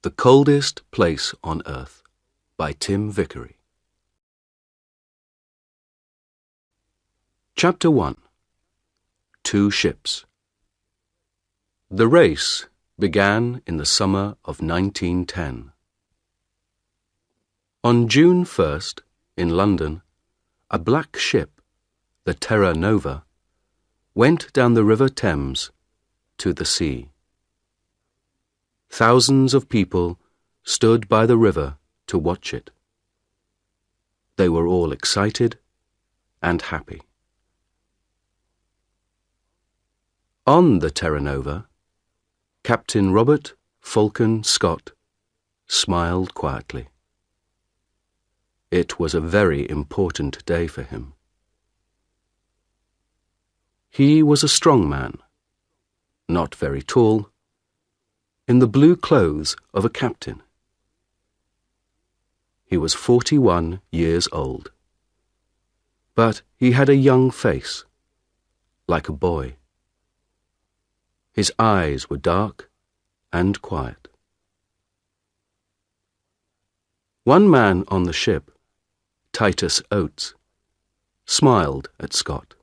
The Coldest Place on Earth by Tim Vickery. Chapter 1. Two Ships. The race began in the summer of 1910. On June 1st, in London, a black ship, the Terra Nova, went down the River Thames to the sea. Thousands of people stood by the river to watch it. They were all excited and happy. On the Terra Nova, Captain Robert Falcon Scott smiled quietly. It was a very important day for him. He was a strong man, not very tall, in the blue clothes of a captain. He was 41 years old, but he had a young face, like a boy. His eyes were dark and quiet. One man on the ship, Titus Oates, smiled at Scott.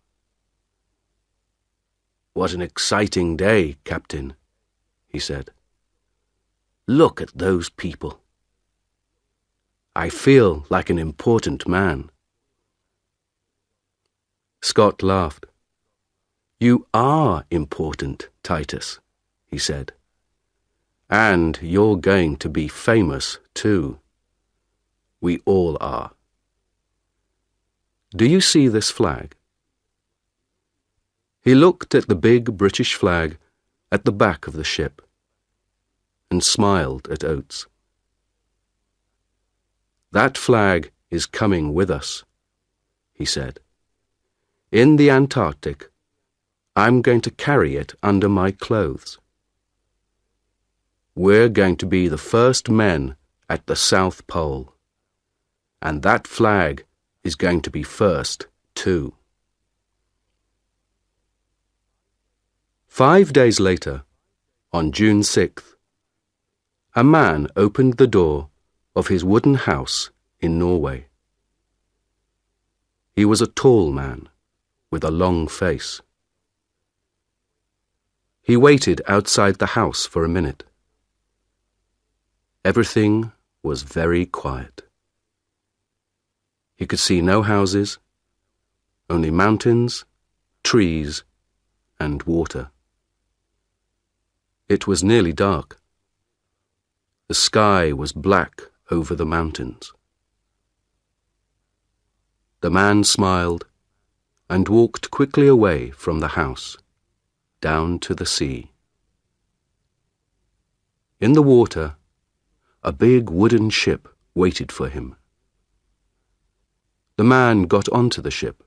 "What an exciting day, Captain," he said. "Look at those people. I feel like an important man." Scott laughed. "You are important, Titus," he said. "And you're going to be famous, too. We all are. Do you see this flag?" He looked at the big British flag at the back of the ship and smiled at Oates. "That flag is coming with us," he said. "In the Antarctic, I'm going to carry it under my clothes. We're going to be the first men at the South Pole, and that flag is going to be first, too." 5 days later, on June 6th, a man opened the door of his wooden house in Norway. He was a tall man with a long face. He waited outside the house for a minute. Everything was very quiet. He could see no houses, only mountains, trees, and water. It was nearly dark. The sky was black over the mountains. The man smiled and walked quickly away from the house, down to the sea. In the water, a big wooden ship waited for him. The man got onto the ship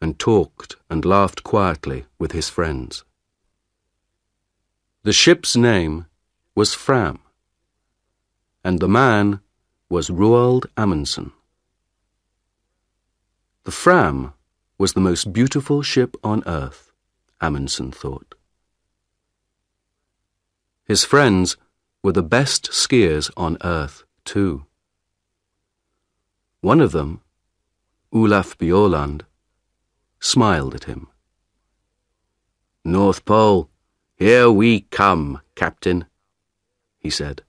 and talked and laughed quietly with his friends. The ship's name was Fram, and the man was Roald Amundsen. The Fram was the most beautiful ship on earth, Amundsen thought. His friends were the best skiers on earth, too. One of them, Olaf Bjaaland, smiled at him. "North Pole, here we come, Captain," he said.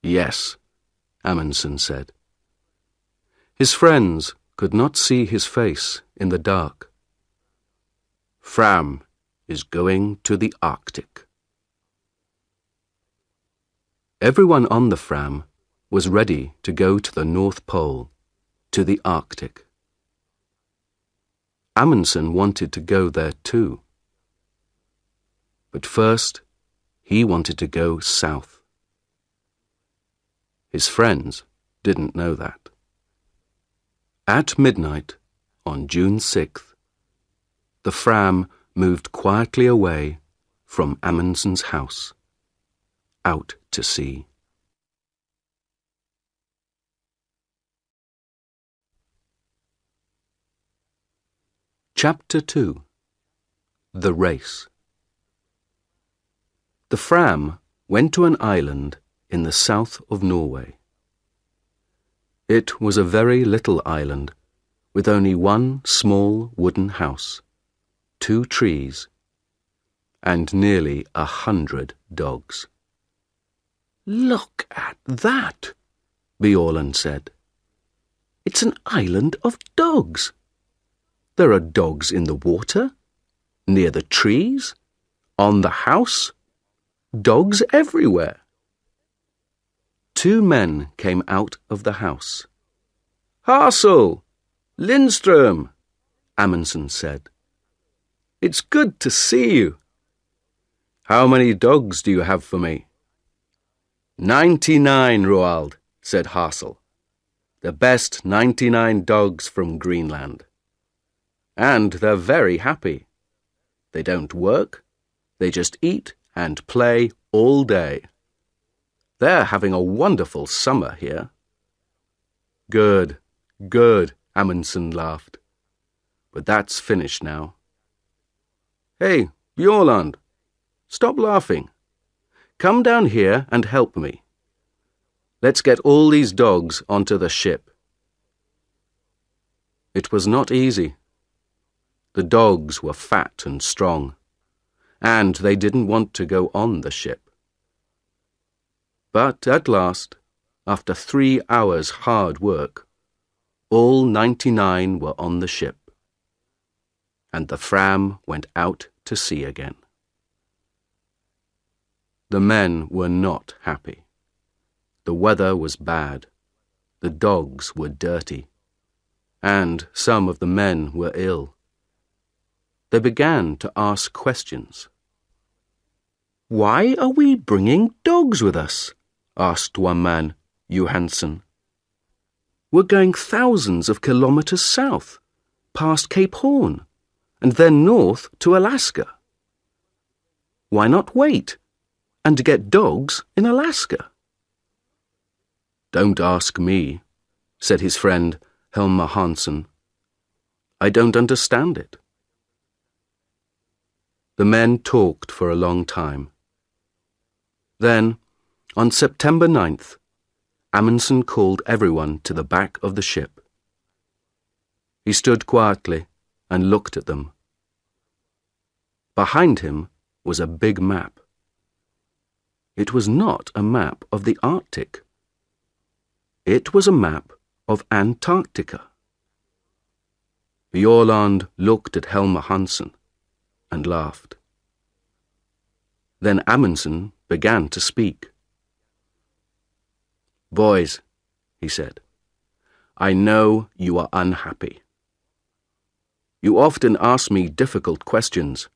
"Yes," Amundsen said. His friends could not see his face in the dark. "Fram is going to the Arctic." Everyone on the Fram was ready to go to the North Pole, to the Arctic. Amundsen wanted to go there too. But first, he wanted to go south. His friends didn't know that. At midnight, on June 6th, the Fram moved quietly away from Amundsen's house, out to sea. Chapter 2. The Race. The Fram went to an island in the south of Norway. It was a very little island with only one small wooden house, 2 trees, and nearly 100 dogs. "Look at that," Bjaaland said. "It's an island of dogs. There are dogs in the water, near the trees, on the house, dogs everywhere." 2 men came out of the house. "Hassel! Lindström!" Amundsen said. "It's good to see you. How many dogs do you have for me?" 99, Roald," said Hassel. "The best 99 dogs from Greenland. And they're very happy. They don't work, they just eat and play all day. They're having a wonderful summer here." "Good, good," Amundsen laughed. "But that's finished now." "Hey, Bjaaland, stop laughing. Come down here and help me. Let's get all these dogs onto the ship." It was not easy. The dogs were fat and strong, and they didn't want to go on the ship. But at last, after 3 hours' hard work, all 99 were on the ship, and the Fram went out to sea again. The men were not happy. The weather was bad, the dogs were dirty, and some of the men were ill. They began to ask questions. "Why are we bringing dogs with us?" asked one man, Johansen. "We're going thousands of kilometers south, past Cape Horn, and then north to Alaska. Why not wait and get dogs in Alaska?" "Don't ask me," said his friend Helmer Hansen. "I don't understand it." The men talked for a long time. Then, on September 9th, Amundsen called everyone to the back of the ship. He stood quietly and looked at them. Behind him was a big map. It was not a map of the Arctic. It was a map of Antarctica. Bjaaland looked at Helmer Hansen and laughed. Then Amundsen began to speak. "Boys," he said, "I know you are unhappy. You often ask me difficult questions,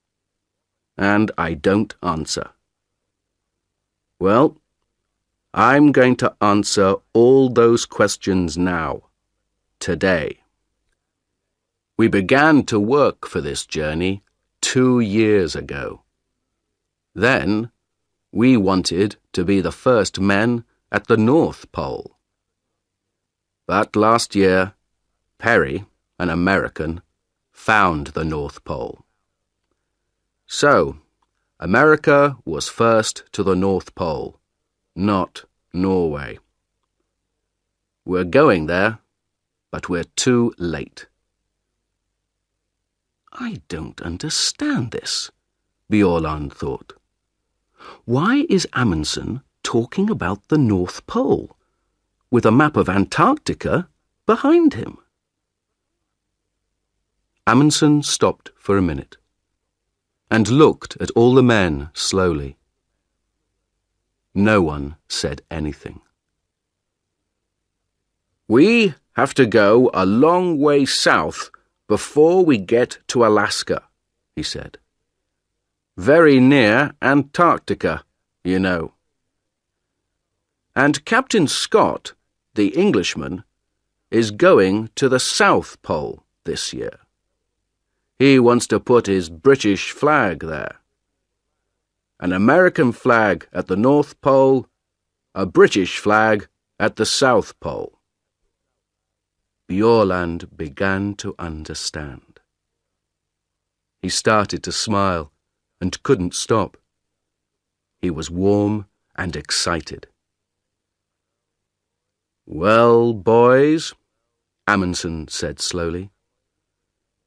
and I don't answer. Well, I'm going to answer all those questions now, today. We began to work for this journey 2 years ago. Then, we wanted to be the first men at the North Pole. But last year, Perry, an American, found the North Pole. So, America was first to the North Pole, not Norway. We're going there, but we're too late." "I don't understand this," Bjaaland thought. "Why is Amundsen talking about the North Pole, with a map of Antarctica behind him?" Amundsen stopped for a minute and looked at all the men slowly. No one said anything. "We have to go a long way south before we get to Alaska," he said. "Very near Antarctica, you know. And Captain Scott, the Englishman, is going to the South Pole this year. He wants to put his British flag there. An American flag at the North Pole, a British flag at the South Pole." Bjaaland began to understand. He started to smile and couldn't stop. He was warm and excited. "Well, boys," Amundsen said slowly,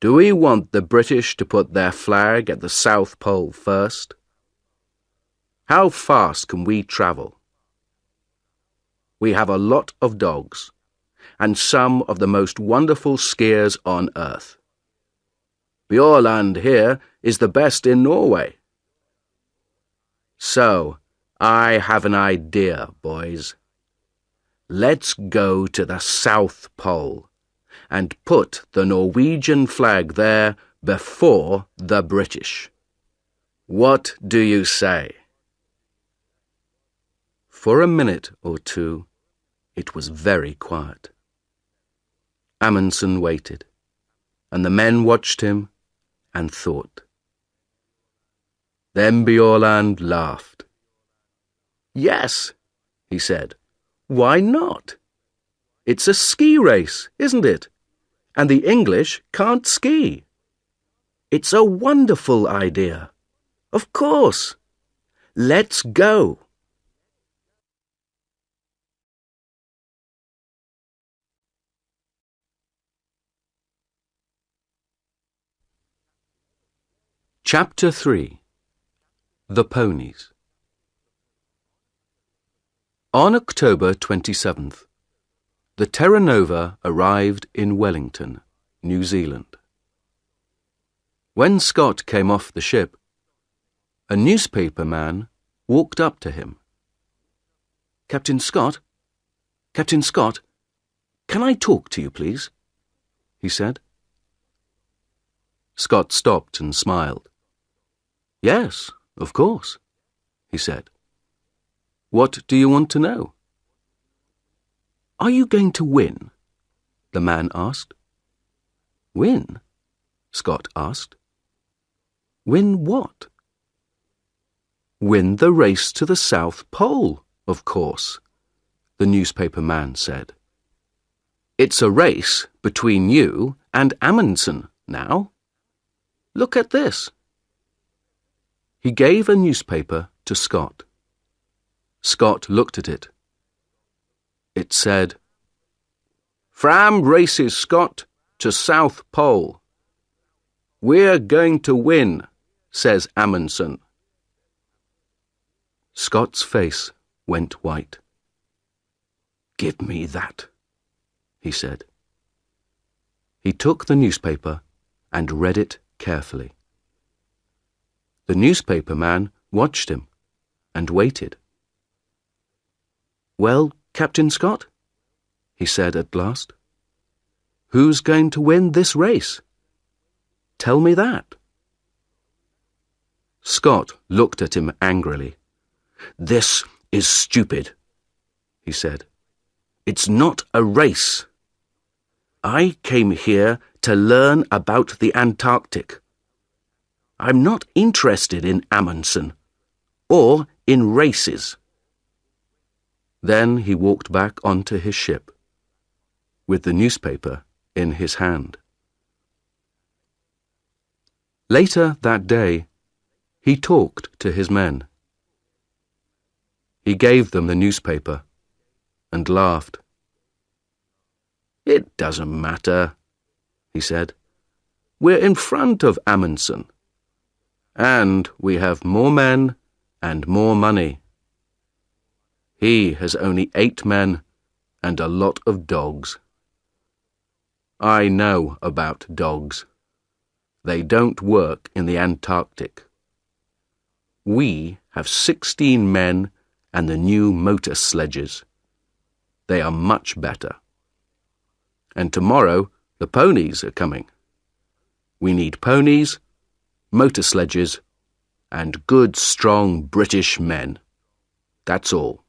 "do we want the British to put their flag at the South Pole first? How fast can we travel? We have a lot of dogs, and some of the most wonderful skiers on earth. Bjorland here is the best in Norway. So, I have an idea, boys. Let's go to the South Pole and put the Norwegian flag there before the British. What do you say?" For a minute or two, it was very quiet. Amundsen waited, and the men watched him and thought. Then Bjorland laughed. "Yes," he said. "Why not? It's a ski race, isn't it? And the English can't ski. It's a wonderful idea. Of course. Let's go." Chapter 3. The Ponies. On October 27th, the Terra Nova arrived in Wellington, New Zealand. When Scott came off the ship, a newspaper man walked up to him. Captain Scott, can I talk to you, please?" he said. Scott stopped and smiled. "Yes, of course," he said. "What do you want to know?" "Are you going to win?" the man asked. "Win?" Scott asked. "Win what?" "Win the race to the South Pole, of course," the newspaper man said. "It's a race between you and Amundsen now. Look at this." He gave a newspaper to Scott. Scott looked at it. It said, "Fram races Scott to South Pole. We're going to win, says Amundsen." Scott's face went white. "Give me that," he said. He took the newspaper and read it carefully. The newspaper man watched him and waited. "Well, Captain Scott," he said at last, "who's going to win this race? Tell me that." Scott looked at him angrily. "This is stupid," he said. "It's not a race. I came here to learn about the Antarctic. I'm not interested in Amundsen or in races." Then he walked back onto his ship, with the newspaper in his hand. Later that day, he talked to his men. He gave them the newspaper and laughed. "It doesn't matter," he said. "We're in front of Amundsen. And we have more men and more money. He has only 8 men and a lot of dogs. I know about dogs. They don't work in the Antarctic. We have 16 men and the new motor sledges. They are much better. And tomorrow the ponies are coming. We need ponies, motor sledges, and good, strong British men. That's all.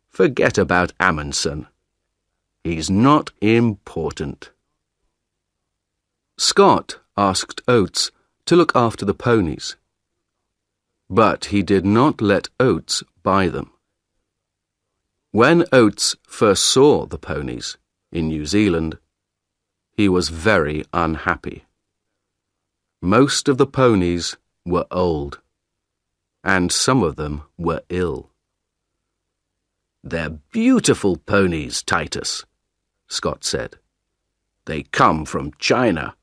Forget about Amundsen. He's not important." Scott asked Oates to look after the ponies, but he did not let Oates buy them. When Oates first saw the ponies in New Zealand, he was very unhappy. Most of the ponies were old. and some of them were ill. "They're beautiful ponies, Titus," Scott said. "They come from China.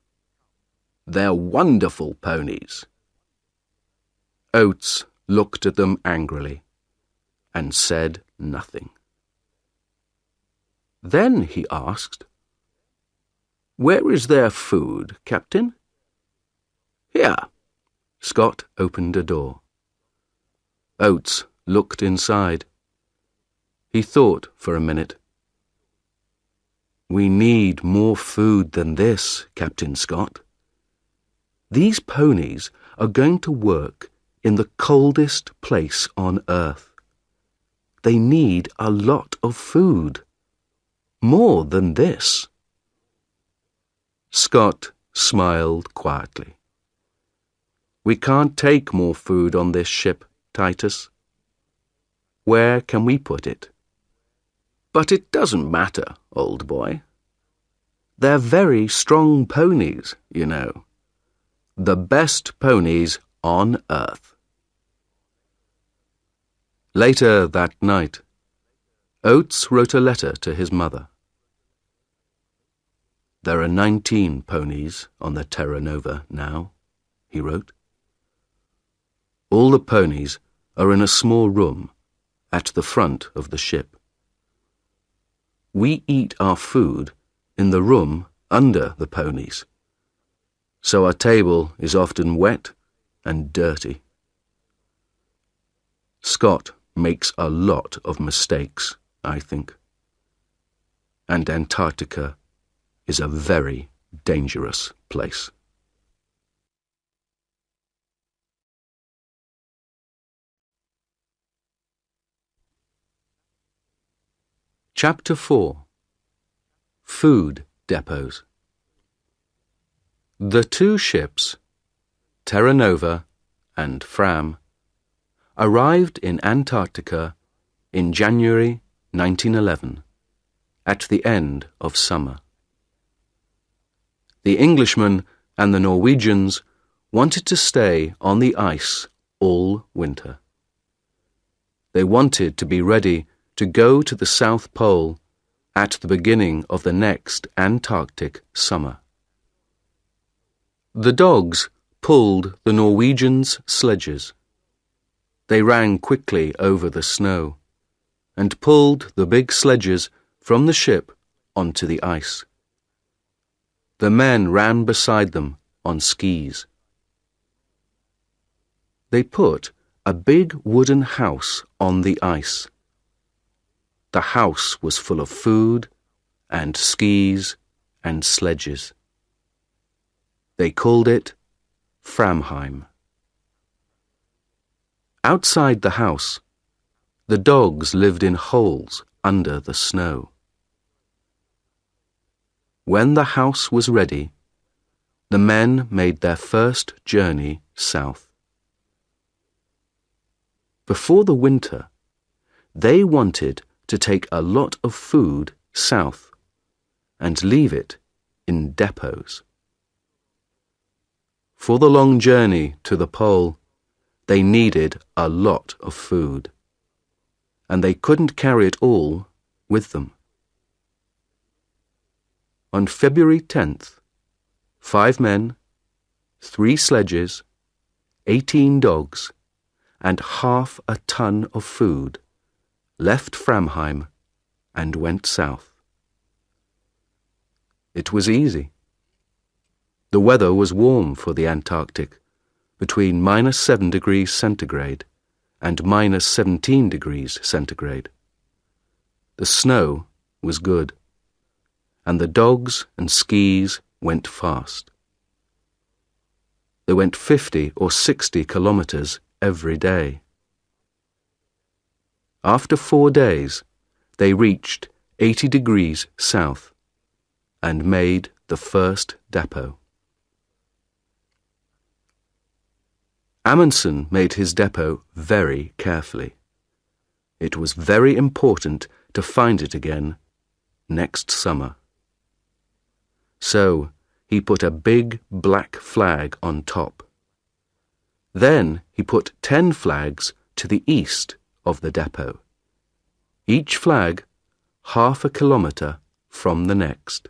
They're wonderful ponies." Oates looked at them angrily and said nothing. Then he asked, "Where is their food, Captain?" "Here." Scott opened a door. Oates looked inside. He thought for a minute. "We need more food than this, Captain Scott. These ponies are going to work in the coldest place on Earth. They need a lot of food. More than this." Scott smiled quietly. "We can't take more food on this ship, Titus. Where can we put it?" "But it doesn't matter, old boy. They're very strong ponies, you know. The best ponies on Earth." Later that night, Oates wrote a letter to his mother. "There are 19 ponies on the Terra Nova now," he wrote. "All the ponies are in a small room at the front of the ship. We eat our food in the room under the ponies, so our table is often wet and dirty. Scott makes a lot of mistakes, I think. And Antarctica is a very dangerous place." Chapter 4. Food Depots. The two ships, Terra Nova and Fram, arrived in Antarctica in January 1911, at the end of summer. The Englishmen and the Norwegians wanted to stay on the ice all winter. They wanted to be ready to go to the South Pole at the beginning of the next Antarctic summer. The dogs pulled the Norwegians' sledges. They ran quickly over the snow and pulled the big sledges from the ship onto the ice. The men ran beside them on skis. They put a big wooden house on the ice. The house was full of food and skis and sledges. They called it Framheim. Outside the house, the dogs lived in holes under the snow. When the house was ready, the men made their first journey south. Before the winter, they wanted to take a lot of food south and leave it in depots. For the long journey to the pole, they needed a lot of food, and they couldn't carry it all with them. On February 10th, 5 men, 3 sledges, 18 dogs, and half a ton of food left Framheim and went south. It was easy. The weather was warm for the Antarctic, between -7 degrees centigrade and -17 degrees centigrade. The snow was good, and the dogs and skis went fast. They went 50 or 60 kilometers every day. After 4 days, they reached 80 degrees south and made the first depot. Amundsen made his depot very carefully. It was very important to find it again next summer. So he put a big black flag on top. Then he put 10 flags to the east of the depot, each flag half a kilometre from the next,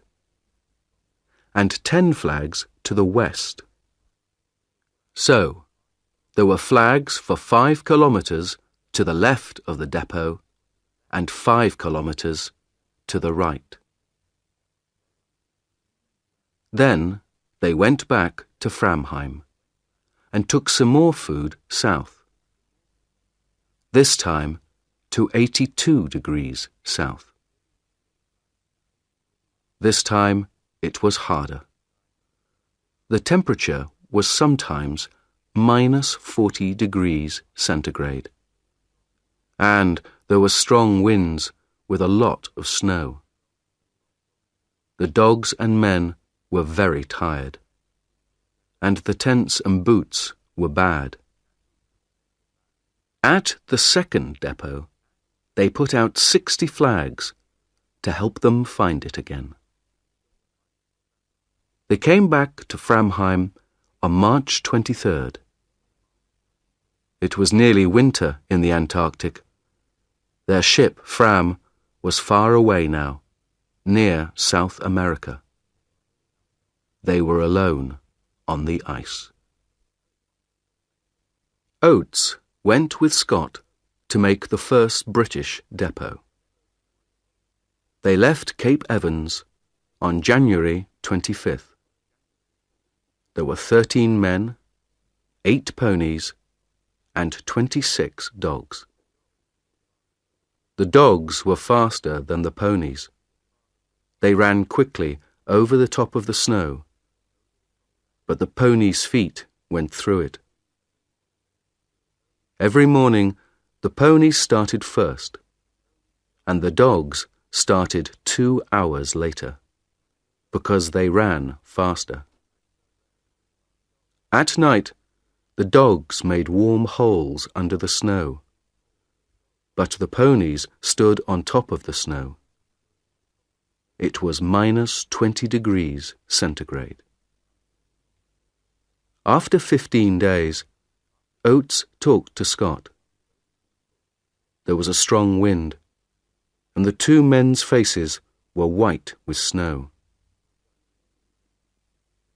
and 10 flags to the west. So, there were flags for 5 kilometres to the left of the depot and 5 kilometres to the right. Then they went back to Framheim and took some more food south, this time to 82 degrees south. This time it was harder. The temperature was sometimes minus 40 degrees centigrade, and there were strong winds with a lot of snow. The dogs and men were very tired, and the tents and boots were bad. At the second depot, they put out 60 flags to help them find it again. They came back to Framheim on March 23rd. It was nearly winter in the Antarctic. Their ship, Fram, was far away now, near South America. They were alone on the ice. Oates went with Scott to make the first British depot. They left Cape Evans on January 25th. There were 13 men, 8 ponies, and 26 dogs. The dogs were faster than the ponies. They ran quickly over the top of the snow, but the ponies' feet went through it. Every morning, the ponies started first, and the dogs started 2 hours later, because they ran faster. At night, the dogs made warm holes under the snow, but the ponies stood on top of the snow. It was minus 20 degrees centigrade. After 15 days, Oates talked to Scott. There was a strong wind, and the 2 men's faces were white with snow.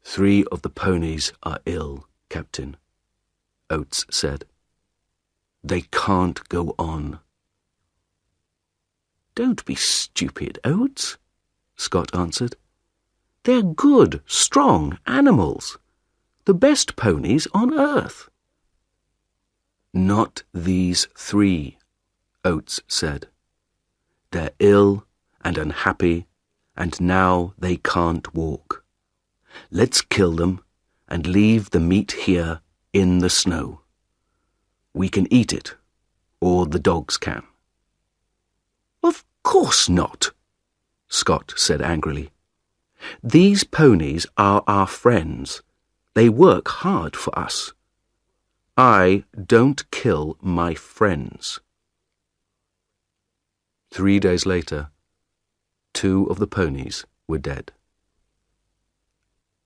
3 of the ponies are ill, Captain, Oates said. They can't go on. Don't be stupid, Oates, Scott answered. They're good, strong animals. The best ponies on earth. Not these 3, Oates said. They're ill and unhappy, and now they can't walk. Let's kill them and leave the meat here in the snow. We can eat it, or the dogs can. Of course not, Scott said angrily. These ponies are our friends. They work hard for us. I don't kill my friends. 3 days later, 2 of the ponies were dead.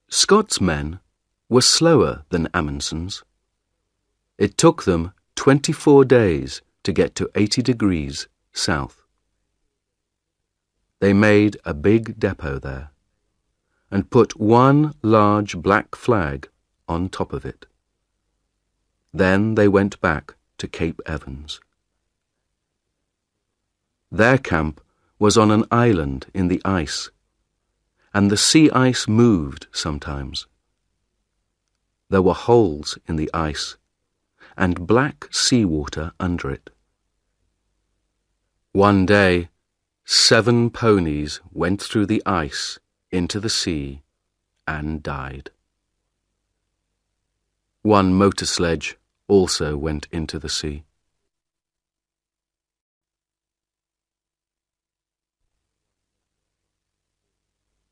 Scott's men were slower than Amundsen's. It took them 24 days to get to 80 degrees south. They made a big depot there and put 1 large black flag on top of it. Then they went back to Cape Evans. Their camp was on an island in the ice, and the sea ice moved sometimes. There were holes in the ice and black seawater under it. One day, 7 ponies went through the ice into the sea and died. 1 motor sledge also went into the sea.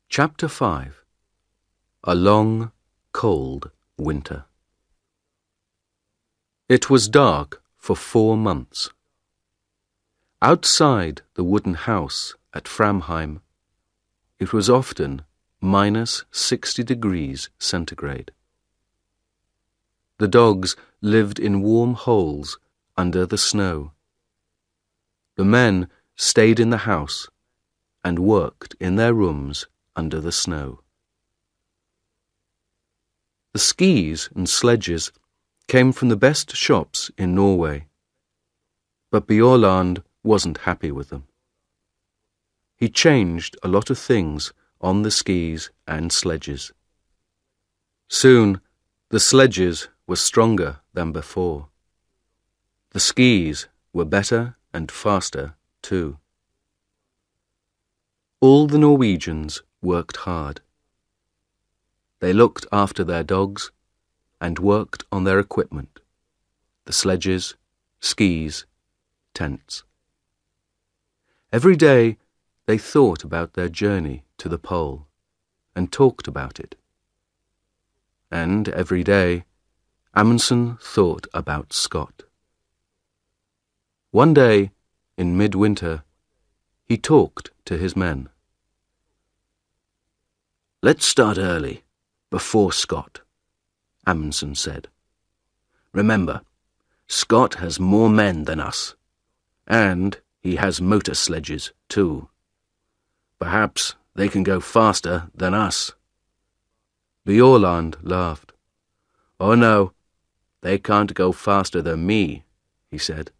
Chapter 5. A long, cold winter. It was dark for 4 months. Outside the wooden house at Framheim, it was often minus 60 degrees centigrade. The dogs lived in warm holes under the snow. The men stayed in the house and worked in their rooms under the snow. The skis and sledges came from the best shops in Norway, but Bjaaland wasn't happy with them. He changed a lot of things on the skis and sledges. Soon, the sledges were stronger than before. The skis were better and faster too. All the Norwegians worked hard. They looked after their dogs and worked on their equipment, the sledges, skis, tents. Every day they thought about their journey to the pole and talked about it. And every day Amundsen thought about Scott. One day, in midwinter, he talked to his men. "Let's start early, before Scott," Amundsen said. "Remember, Scott has more men than us, and he has motor sledges too. Perhaps they can go faster than us." Bjaaland laughed. "Oh no, they can't go faster than me," he said.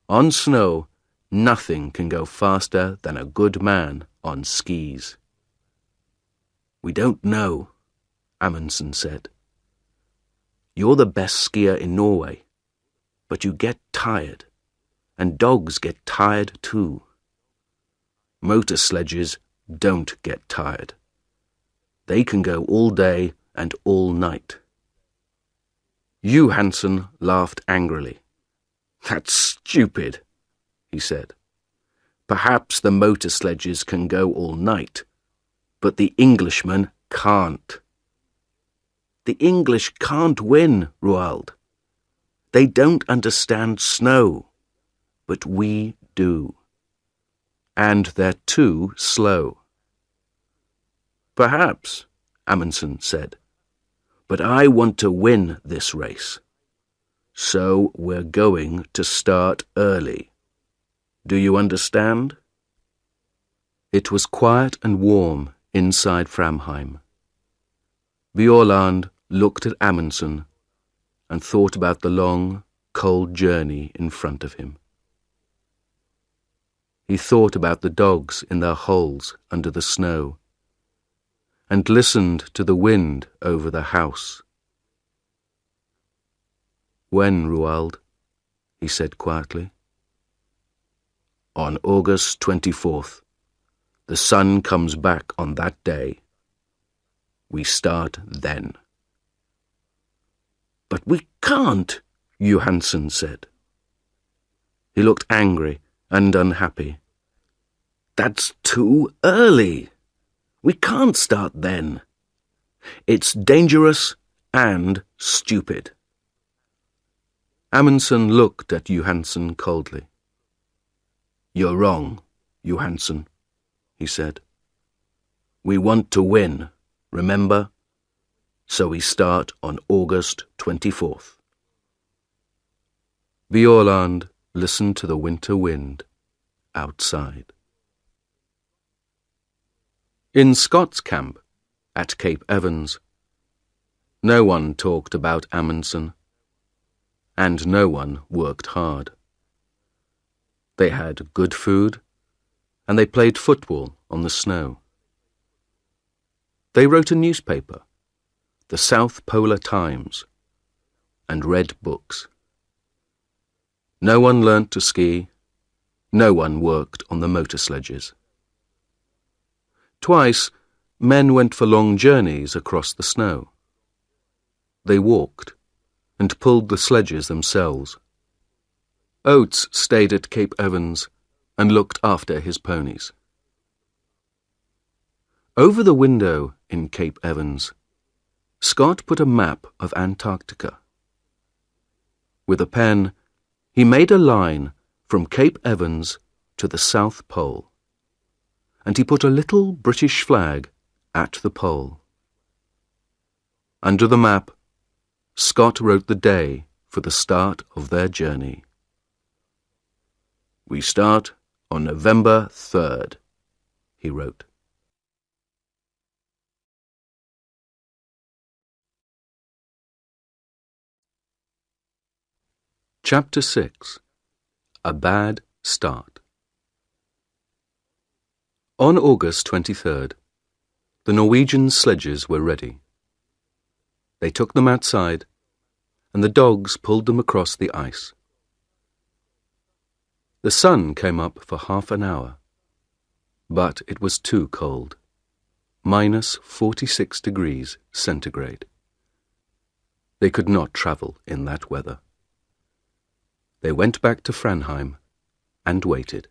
"On snow, nothing can go faster than a good man on skis." "We don't know," Amundsen said. "You're the best skier in Norway, but you get tired, and dogs get tired too. Motor sledges don't get tired. They can go all day and all night." Johansen laughed angrily. "That's stupid," he said. "Perhaps the motor sledges can go all night, but the Englishmen can't." "The English can't win, Roald. They don't understand snow, but we do. And they're too slow." "Perhaps," Amundsen said, "but I want to win this race. So we're going to start early. Do you understand?" It was quiet and warm inside Framheim. Bjaaland looked at Amundsen and thought about the long, cold journey in front of him. He thought about the dogs in their holes under the snow and listened to the wind over the house. "When, Roald?" he said quietly. "On August 24th. The sun comes back on that day. We start then." "But we can't," Johansen said. He looked angry and unhappy. "That's too early. We can't start then. It's dangerous and stupid." Amundsen looked at Johansen coldly. "You're wrong, Johansen," he said. "We want to win, remember? So we start on August 24th. Bjaaland listened to the winter wind outside. In Scott's camp at Cape Evans, no one talked about Amundsen, and no one worked hard. They had good food, and they played football on the snow. They wrote a newspaper, the South Polar Times, and read books. No one learnt to ski, no one worked on the motor sledges. Twice, men went for long journeys across the snow. They walked and pulled the sledges themselves. Oates stayed at Cape Evans and looked after his ponies. Over the window in Cape Evans, Scott put a map of Antarctica. With a pen, he made a line from Cape Evans to the South Pole, and he put a little British flag at the pole. Under the map, Scott wrote the day for the start of their journey. "We start on November 3rd, he wrote. Chapter 6. A Bad Start. On August 23rd, the Norwegian sledges were ready. They took them outside, and the dogs pulled them across the ice. The sun came up for half an hour, but it was too cold, -46 degrees centigrade. They could not travel in that weather. They went back to Framheim and waited.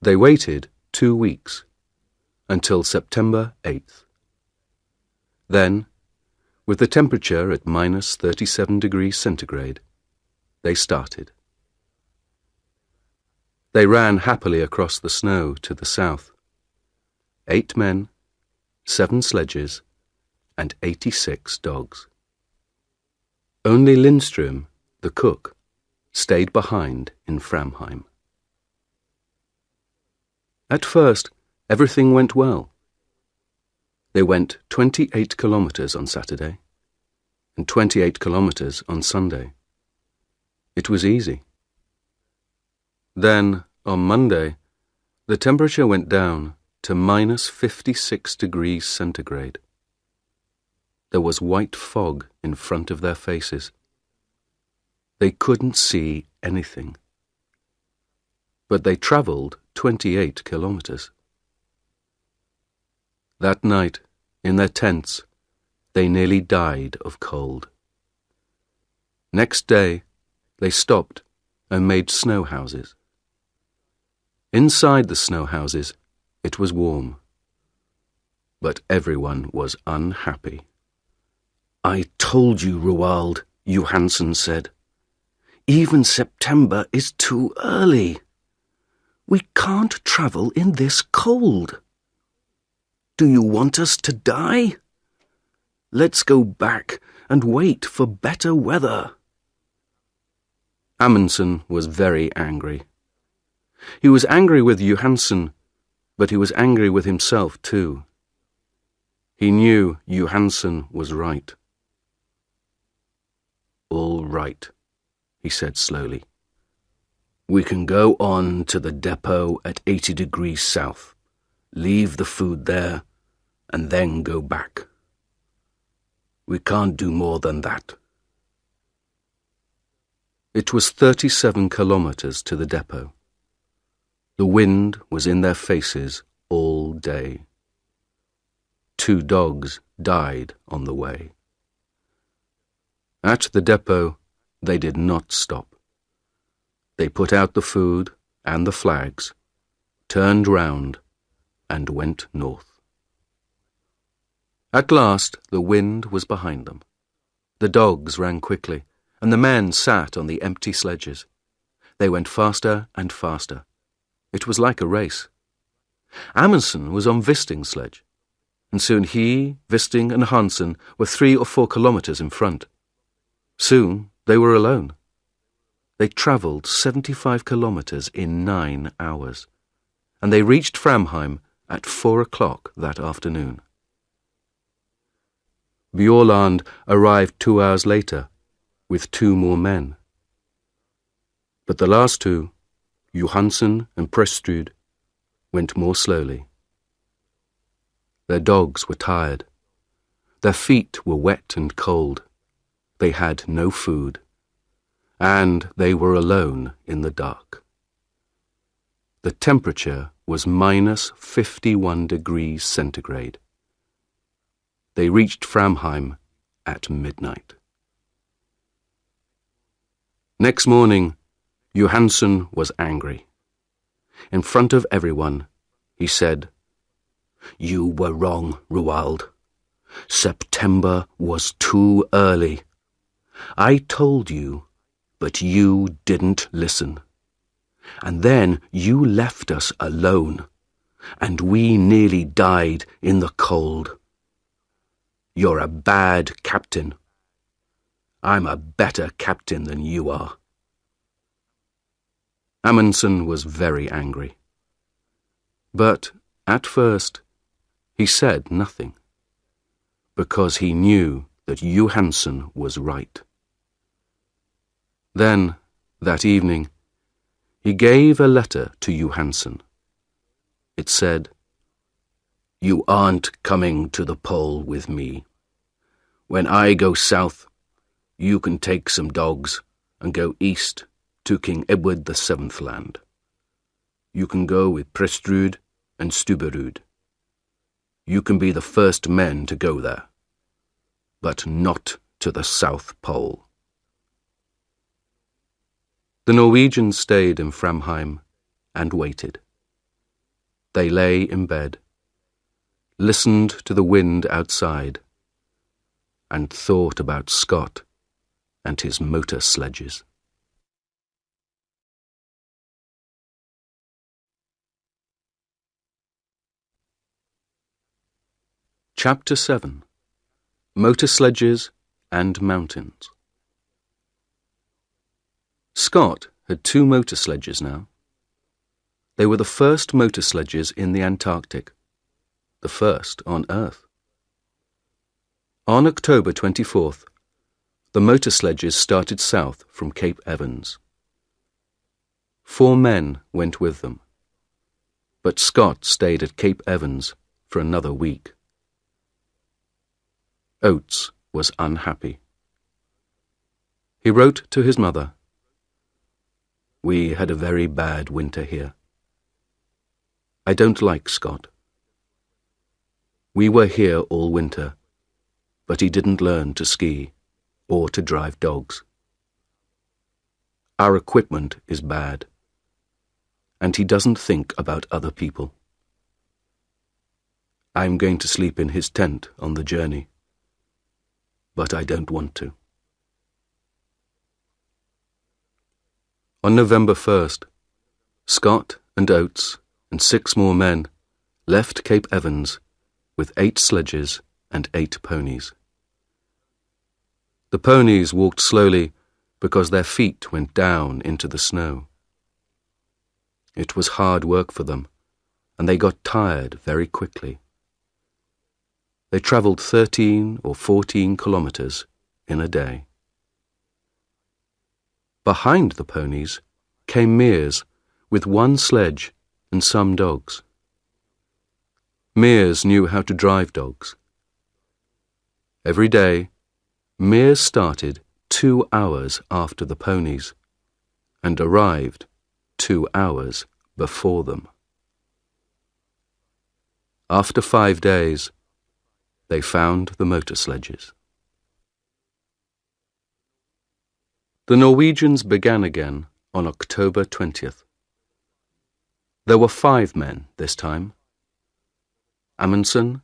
They waited 2 weeks, until September 8th. Then, with the temperature at -37 degrees centigrade, they started. They ran happily across the snow to the south. 8 men, 7 sledges, and 86 dogs. Only Lindström, the cook, stayed behind in Framheim. At first, everything went well. They went 28 kilometers on Saturday and 28 kilometers on Sunday. It was easy. Then, on Monday, the temperature went down to -56 degrees centigrade. There was white fog in front of their faces. They couldn't see anything. But they travelled 28 kilometers. That night, in their tents, they nearly died of cold. Next day, they stopped and made snow houses. Inside the snow houses, it was warm. But everyone was unhappy. "I told you, Roald," Johansen said. "Even September is too early. We can't travel in this cold. Do you want us to die? Let's go back and wait for better weather." Amundsen was very angry. He was angry with Johansen, but he was angry with himself too. He knew Johansen was right. "All right," he said slowly. "We can go on to the depot at 80 degrees south, leave the food there, and then go back. We can't do more than that." It was 37 kilometers to the depot. The wind was in their faces all day. 2 dogs died on the way. At the depot, they did not stop. They put out the food and the flags, turned round, and went north. At last, the wind was behind them. The dogs ran quickly, and the men sat on the empty sledges. They went faster and faster. It was like a race. Amundsen was on Wisting's sledge, and soon he, Wisting, and Hansen were 3 or 4 kilometers in front. Soon they were alone. They travelled 75 kilometers in 9 hours, and they reached Framheim at 4 o'clock that afternoon. Bjaaland arrived 2 hours later with 2 more men. But the last 2, Johansen and Prestrud, went more slowly. Their dogs were tired. Their feet were wet and cold. They had no food, and they were alone in the dark. The temperature was -51 degrees centigrade. They reached Framheim at midnight. Next morning, Johansen was angry. In front of everyone, he said, "You were wrong, Roald. September was too early. I told you, but you didn't listen. And then you left us alone, and we nearly died in the cold. You're a bad captain. I'm a better captain than you are." Amundsen was very angry. But at first he said nothing, because he knew that Johansen was right. Then, that evening, he gave a letter to Johansen. It said, "You aren't coming to the pole with me. When I go south, you can take some dogs and go east to King Edward VII land. You can go with Prestrud and Stubberud. You can be the first men to go there, but not to the South Pole." The Norwegians stayed in Framheim and waited. They lay in bed, listened to the wind outside, and thought about Scott and his motor sledges. Chapter 7. Motor Sledges and Mountains. Scott had 2 motor sledges now. They were the first motor sledges in the Antarctic, the first on Earth. On October 24th, the motor sledges started south from Cape Evans. 4 men went with them, but Scott stayed at Cape Evans for another week. Oates was unhappy. He wrote to his mother, "We had a very bad winter here. I don't like Scott. We were here all winter, but he didn't learn to ski or to drive dogs. Our equipment is bad, and he doesn't think about other people. I'm going to sleep in his tent on the journey, but I don't want to." On November 1st, Scott and Oates and 6 more men left Cape Evans with 8 sledges and 8 ponies. The ponies walked slowly because their feet went down into the snow. It was hard work for them, and they got tired very quickly. They travelled 13 or 14 kilometers in a day. Behind the ponies came Mears with 1 sledge and some dogs. Mears knew how to drive dogs. Every day, Mears started 2 hours after the ponies and arrived 2 hours before them. After 5 days, they found the motor sledges. The Norwegians began again on October 20th. There were 5 men this time: Amundsen,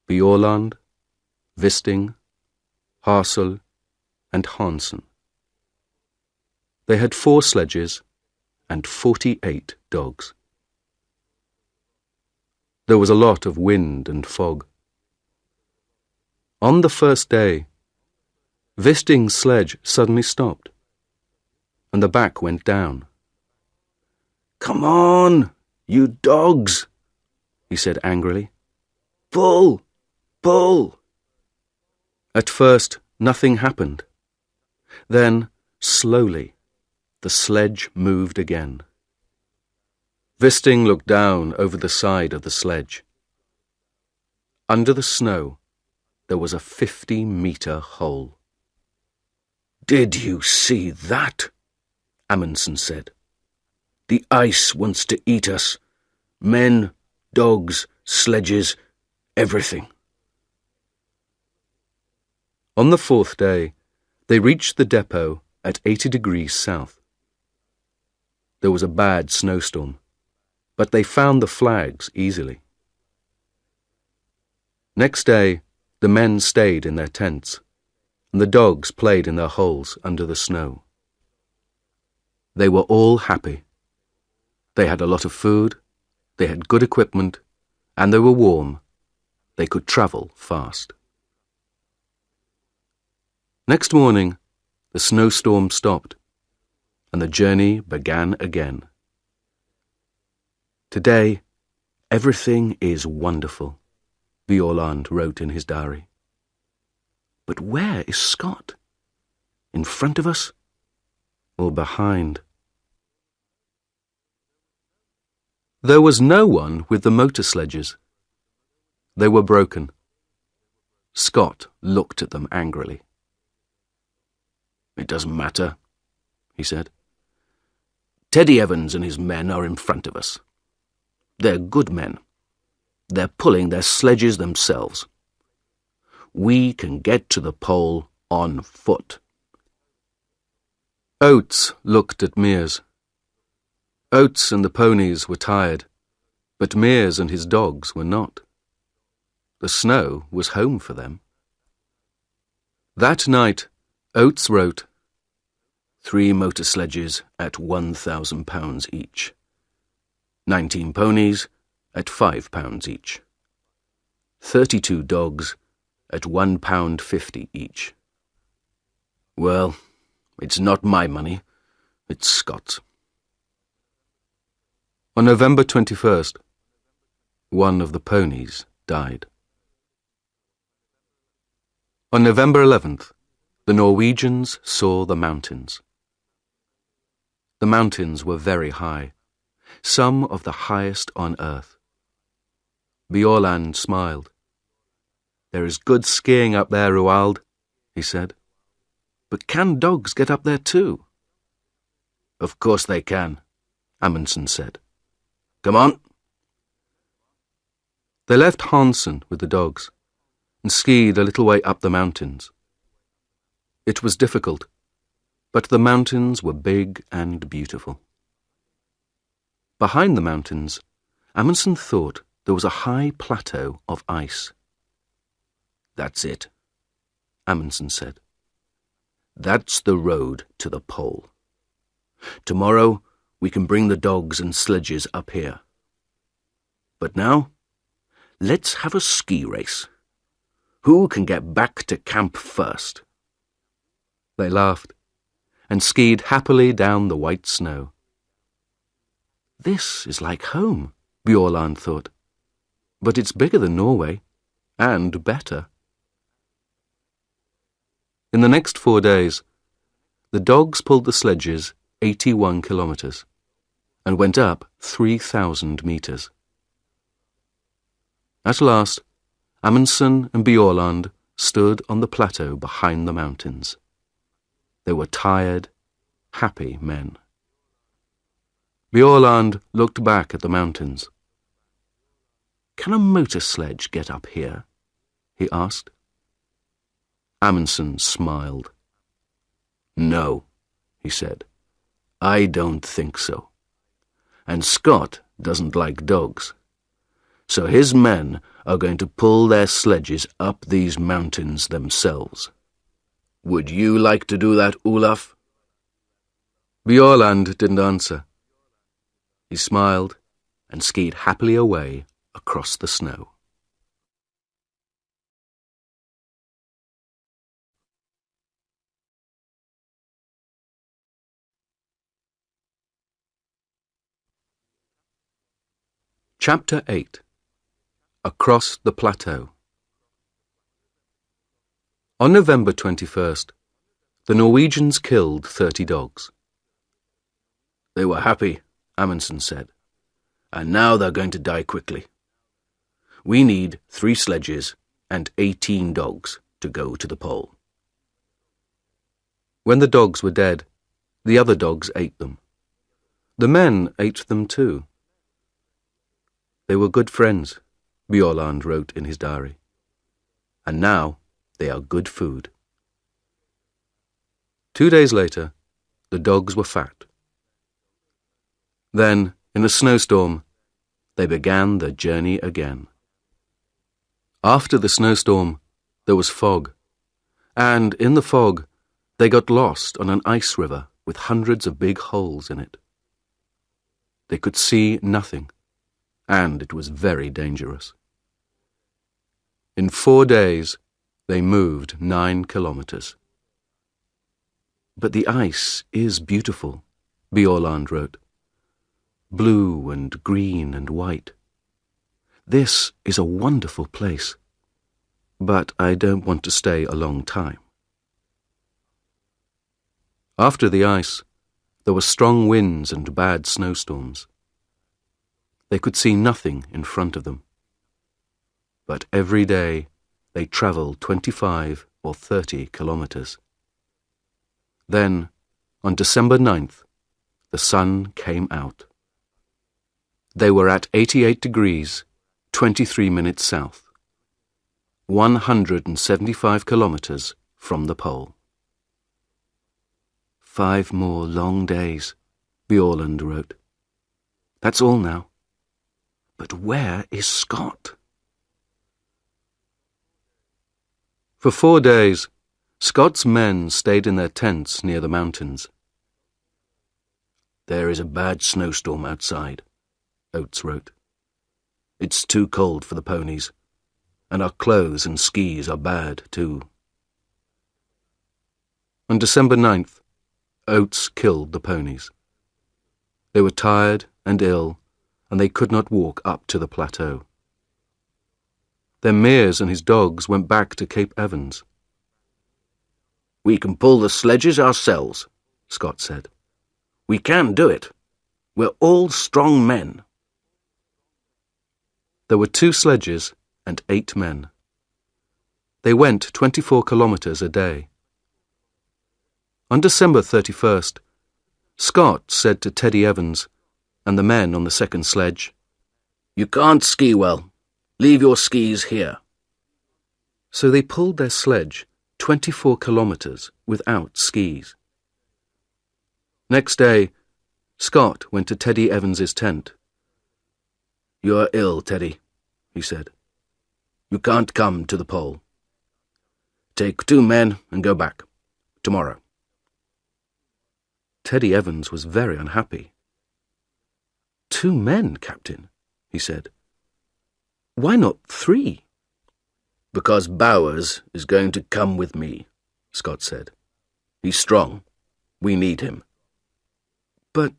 Bjaaland, Wisting, Hassel, and Hansen. They had 4 sledges and 48 dogs. There was a lot of wind and fog. On the first day, Wisting's sledge suddenly stopped, and the back went down. "Come on, you dogs," he said angrily. "Pull, pull." At first, nothing happened. Then, slowly, the sledge moved again. Wisting looked down over the side of the sledge. Under the snow, there was a 50-meter hole. "Did you see that?" Amundsen said. "The ice wants to eat us. Men, dogs, sledges, everything." On the 4th day, they reached the depot at 80 degrees south. There was a bad snowstorm, but they found the flags easily. Next day, the men stayed in their tents, and the dogs played in their holes under the snow. They were all happy. They had a lot of food, they had good equipment, and they were warm. They could travel fast. Next morning, the snowstorm stopped, and the journey began again. Today, everything is wonderful, Bjaaland wrote in his diary. But where is Scott? In front of us or behind? There was no one with the motor sledges. They were broken. Scott looked at them angrily. "It doesn't matter," he said. "Teddy Evans and his men are in front of us. They're good men. They're pulling their sledges themselves. We can get to the pole on foot." Oates looked at Mears. Oates and the ponies were tired, but Mears and his dogs were not. The snow was home for them. That night, Oates wrote, 3 motor sledges at £1,000 each. 19 ponies at £5 each. 32 dogs at £1.50 each. Well, it's not my money, it's Scott's. On November 21st, one of the ponies died. On November 11th, the Norwegians saw the mountains. The mountains were very high, some of the highest on earth. Bjaaland smiled. "There is good skiing up there, Roald," he said. "But can dogs get up there too?" "Of course they can," Amundsen said. "Come on." They left Hansen with the dogs and skied a little way up the mountains. It was difficult, but the mountains were big and beautiful. Behind the mountains, Amundsen thought there was a high plateau of ice. "That's it," Amundsen said. "That's the road to the pole. Tomorrow we can bring the dogs and sledges up here. But now, let's have a ski race. Who can get back to camp first?" They laughed and skied happily down the white snow. "This is like home," Bjaaland thought. "But it's bigger than Norway, and better." In the next 4 days, the dogs pulled the sledges 81 kilometres and went up 3,000 metres. At last, Amundsen and Bjaaland stood on the plateau behind the mountains. They were tired, happy men. Bjaaland looked back at the mountains. "Can a motor sledge get up here?" he asked. Amundsen smiled. "No," he said. "I don't think so. And Scott doesn't like dogs. So his men are going to pull their sledges up these mountains themselves. Would you like to do that, Olaf?" Bjaaland didn't answer. He smiled and skied happily away across the snow. Chapter 8. Across the Plateau. On November 21st, the Norwegians killed 30 dogs. "They were happy," Amundsen said, "and now they're going to die quickly. We need 3 sledges and 18 dogs to go to the pole." When the dogs were dead, the other dogs ate them. The men ate them too. They were good friends, Bjaaland wrote in his diary. And now they are good food. 2 days later, the dogs were fat. Then, in a snowstorm, they began their journey again. After the snowstorm, there was fog, and in the fog, they got lost on an ice river with hundreds of big holes in it. They could see nothing, and it was very dangerous. In 4 days, they moved 9 kilometers. But the ice is beautiful, Bjaaland wrote. Blue and green and white. This is a wonderful place, but I don't want to stay a long time. After the ice, there were strong winds and bad snowstorms. They could see nothing in front of them. But every day they travelled 25 or 30 kilometres. Then, on December 9th, the sun came out. They were at 88 degrees, 23 minutes south, 175 kilometres from the pole. 5 more long days, Bjaaland wrote. That's all now. But where is Scott? For 4 days, Scott's men stayed in their tents near the mountains. There is a bad snowstorm outside, Oates wrote. It's too cold for the ponies, and our clothes and skis are bad too. On December 9th, Oates killed the ponies. They were tired and ill, and they could not walk up to the plateau. Then Mears and his dogs went back to Cape Evans. We can pull the sledges ourselves, Scott said. We can do it. We're all strong men. There were 2 sledges and 8 men. They went 24 kilometres a day. On December 31st, Scott said to Teddy Evans and the men on the second sledge, You can't ski well. Leave your skis here. So they pulled their sledge 24 kilometres without skis. Next day, Scott went to Teddy Evans's tent. You are ill, Teddy, he said. You can't come to the pole. Take 2 men and go back. Tomorrow. Teddy Evans was very unhappy. 2 men, Captain, he said. Why not 3? Because Bowers is going to come with me, Scott said. He's strong. We need him. But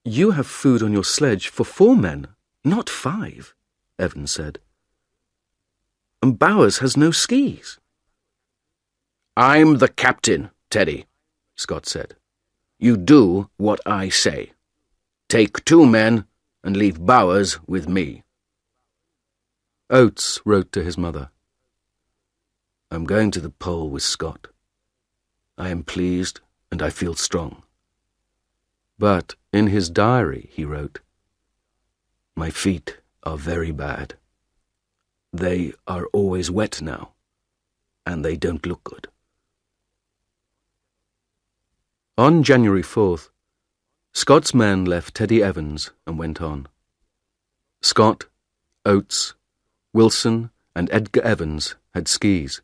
you have food on your sledge for 4 men, not 5, Evans said. And Bowers has no skis. I'm the captain, Teddy, Scott said. You do what I say. Take 2 men and leave Bowers with me. Oates wrote to his mother. I'm going to the pole with Scott. I am pleased and I feel strong. But in his diary he wrote, My feet are very bad. They are always wet now, and they don't look good. On January 4th, Scott's men left Teddy Evans and went on. Scott, Oates, Wilson and Edgar Evans had skis,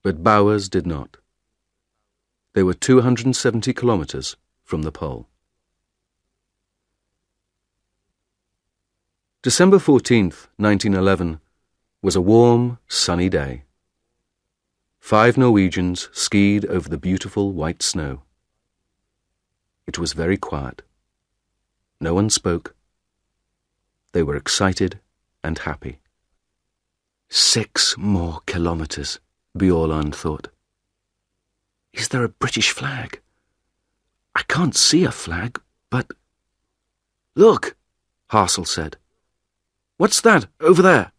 but Bowers did not. They were 270 kilometres from the pole. December 14th, 1911, was a warm, sunny day. 5 Norwegians skied over the beautiful white snow. It was very quiet. No one spoke. They were excited and happy. 6 more kilometres, Bjaaland thought. Is there a British flag? I can't see a flag, but... Look, Hassel said. What's that over there?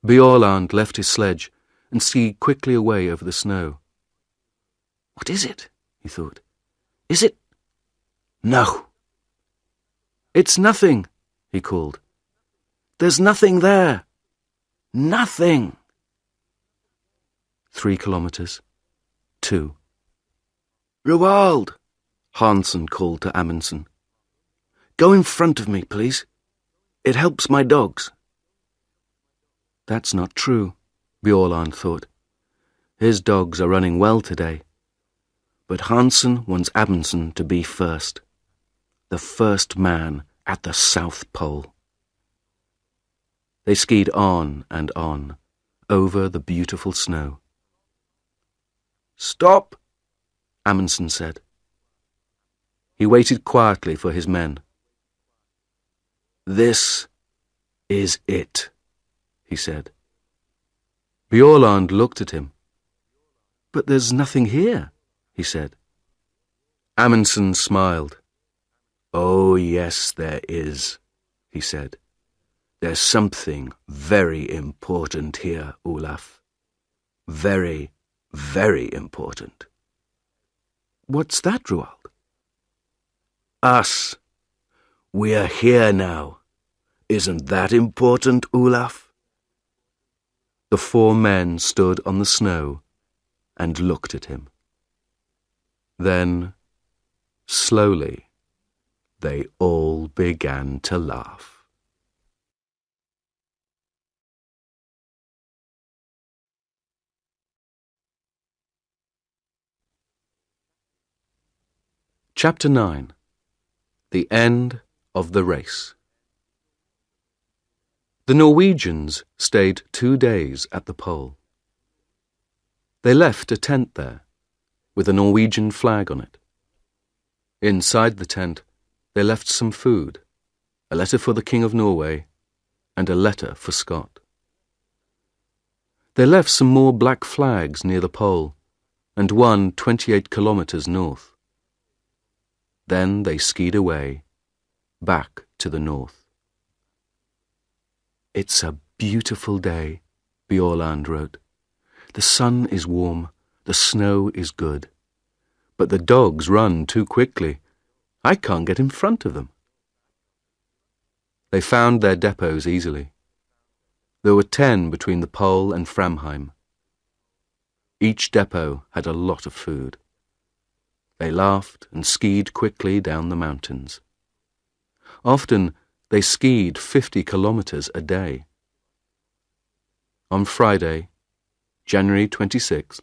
Bjaaland left his sledge and skied quickly away over the snow. What is it? He thought. Is it? No. It's nothing, he called. There's nothing there. Nothing. 3 kilometres. 2. Roald, Amundsen called to Amundsen. Go in front of me, please. It helps my dogs. That's not true, Bjaaland thought. His dogs are running well today. But Hansen wants Amundsen to be first. The first man at the South Pole. They skied on and on, over the beautiful snow. Stop! Amundsen said. He waited quietly for his men. "This is it," he said. Bjaaland looked at him. "But there's nothing here," he said. Amundsen smiled. "Oh, yes, there is," he said. "There's something very important here, Olaf. Very, very important." "What's that, Roald?" "Us. We're here now. Isn't that important, Olaf?" The four men stood on the snow and looked at him. Then, slowly, they all began to laugh. Chapter 9. The End of the Race. The Norwegians stayed 2 days at the pole. They left a tent there, with a Norwegian flag on it. Inside the tent, they left some food, a letter for the King of Norway, and a letter for Scott. They left some more black flags near the pole, and one 28 kilometers north. Then they skied away, back to the north. "It's a beautiful day," Bjaaland wrote. "The sun is warm, the snow is good. But the dogs run too quickly. I can't get in front of them." They found their depots easily. There were 10 between the pole and Framheim. Each depot had a lot of food. They laughed and skied quickly down the mountains. Often they skied 50 kilometers a day. On Friday, January 26,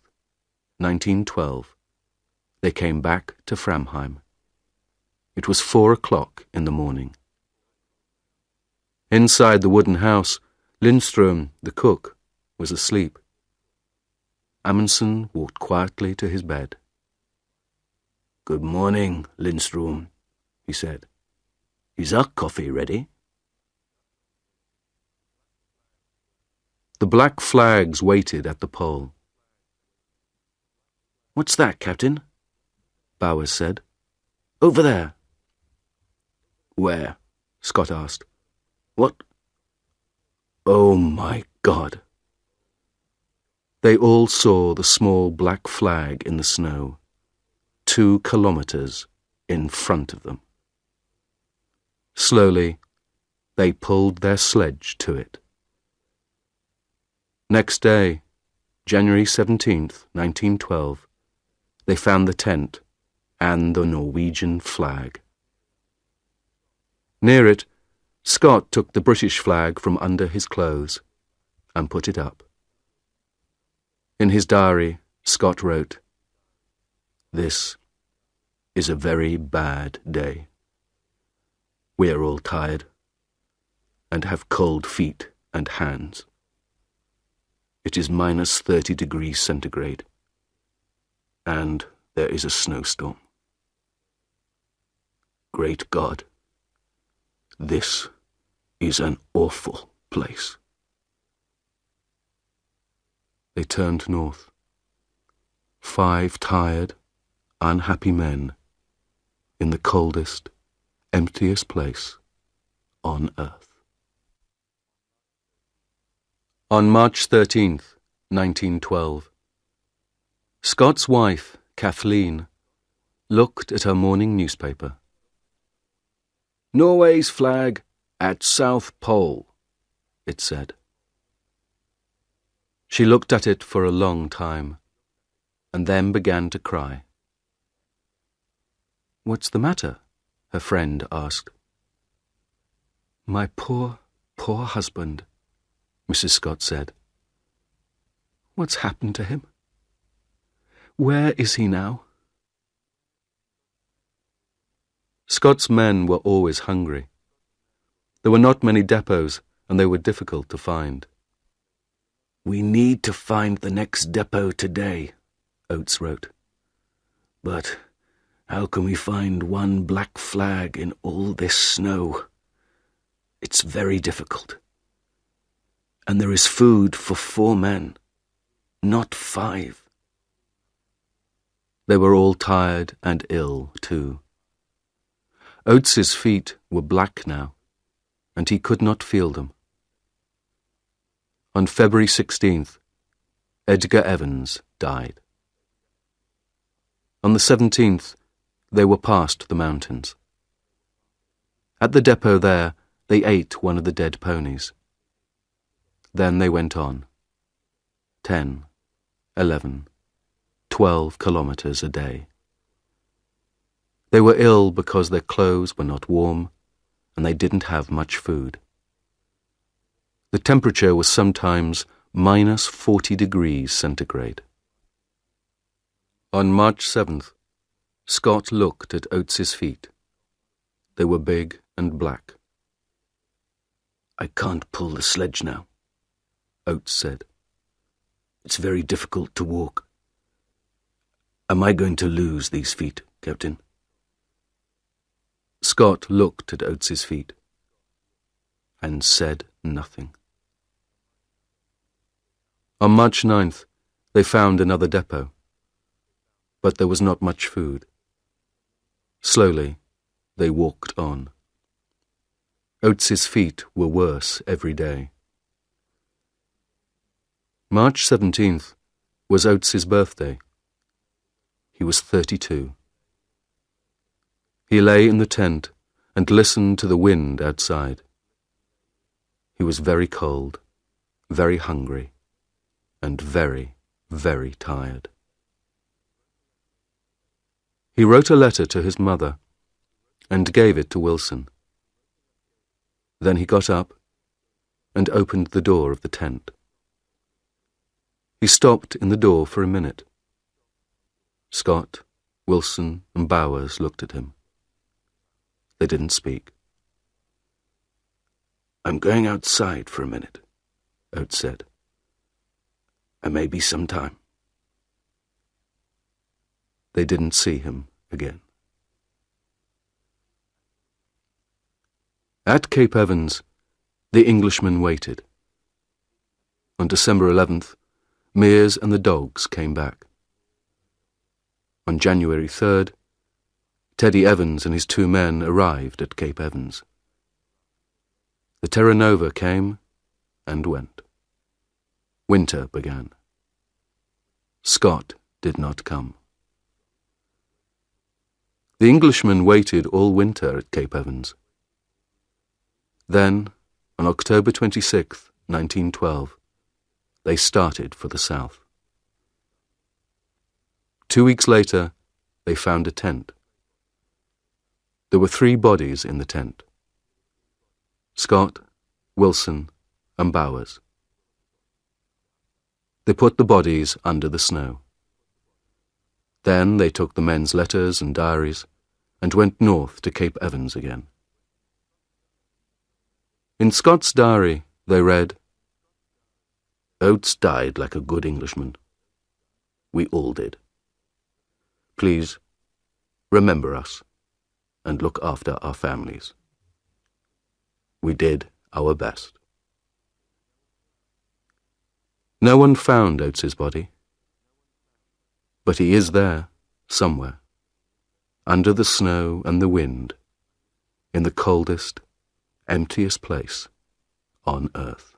1912, they came back to Framheim. It was 4 o'clock in the morning. Inside the wooden house, Lindström, the cook, was asleep. Amundsen walked quietly to his bed. "Good morning, Lindström," he said. "Is our coffee ready?" The black flags waited at the pole. "What's that, Captain?" Bowers said. "Over there." "Where?" Scott asked. "What? Oh, my God." They all saw the small black flag in the snow, 2 kilometers in front of them. Slowly, they pulled their sledge to it. Next day, January 17th, 1912, they found the tent and the Norwegian flag. Near it, Scott took the British flag from under his clothes and put it up. In his diary, Scott wrote, "This is a very bad day. We are all tired and have cold feet and hands. It is minus 30 degrees centigrade, and there is a snowstorm. Great God, this is an awful place." They turned north. 5 tired, unhappy men in the coldest, emptiest place on earth. On March 13th, 1912, Scott's wife, Kathleen, looked at her morning newspaper. "Norway's flag at South Pole," it said. She looked at it for a long time, and then began to cry. "What's the matter?" her friend asked. "My poor, poor husband," Mrs. Scott said. "What's happened to him? Where is he now?" Scott's men were always hungry. There were not many depots, and they were difficult to find. "We need to find the next depot today," Oates wrote. But how can we find one black flag in all this snow? It's very difficult. And there is food for 4 men, not 5. They were all tired and ill, too. Oates's feet were black now, and he could not feel them. On February 16th, Edgar Evans died. On the 17th, they were past the mountains. At the depot there, they ate one of the dead ponies. Then they went on. 10, 11, 12 kilometers a day. They were ill because their clothes were not warm, and they didn't have much food. The temperature was sometimes minus 40 degrees centigrade. On March 7th, Scott looked at Oates's feet. They were big and black. "I can't pull the sledge now," Oates said. "It's very difficult to walk. Am I going to lose these feet, Captain?" Scott looked at Oates's feet and said nothing. On March 9th, they found another depot, but there was not much food. Slowly, they walked on. Oates's feet were worse every day. March 17th was Oates's birthday. He was 32. He lay in the tent and listened to the wind outside. He was very cold, very hungry, and very, very tired. He wrote a letter to his mother and gave it to Wilson. Then he got up and opened the door of the tent. He stopped in the door for a minute. Scott, Wilson, and Bowers looked at him. They didn't speak. "I'm going outside for a minute," Oates said. "I may be some time." They didn't see him again. At Cape Evans, the Englishmen waited. On December 11th, Mears and the dogs came back. On January 3rd, Teddy Evans and his 2 men arrived at Cape Evans. The Terra Nova came and went. Winter began. Scott did not come. The Englishmen waited all winter at Cape Evans. Then, on October 26, 1912, they started for the south. 2 weeks later, they found a tent. There were 3 bodies in the tent: Scott, Wilson, and Bowers. They put the bodies under the snow. Then they took the men's letters and diaries and went north to Cape Evans again. In Scott's diary, they read, "Oates died like a good Englishman. We all did. Please, remember us and look after our families. We did our best." No one found Oates's body, but he is there, somewhere, under the snow and the wind, in the coldest, emptiest place on earth.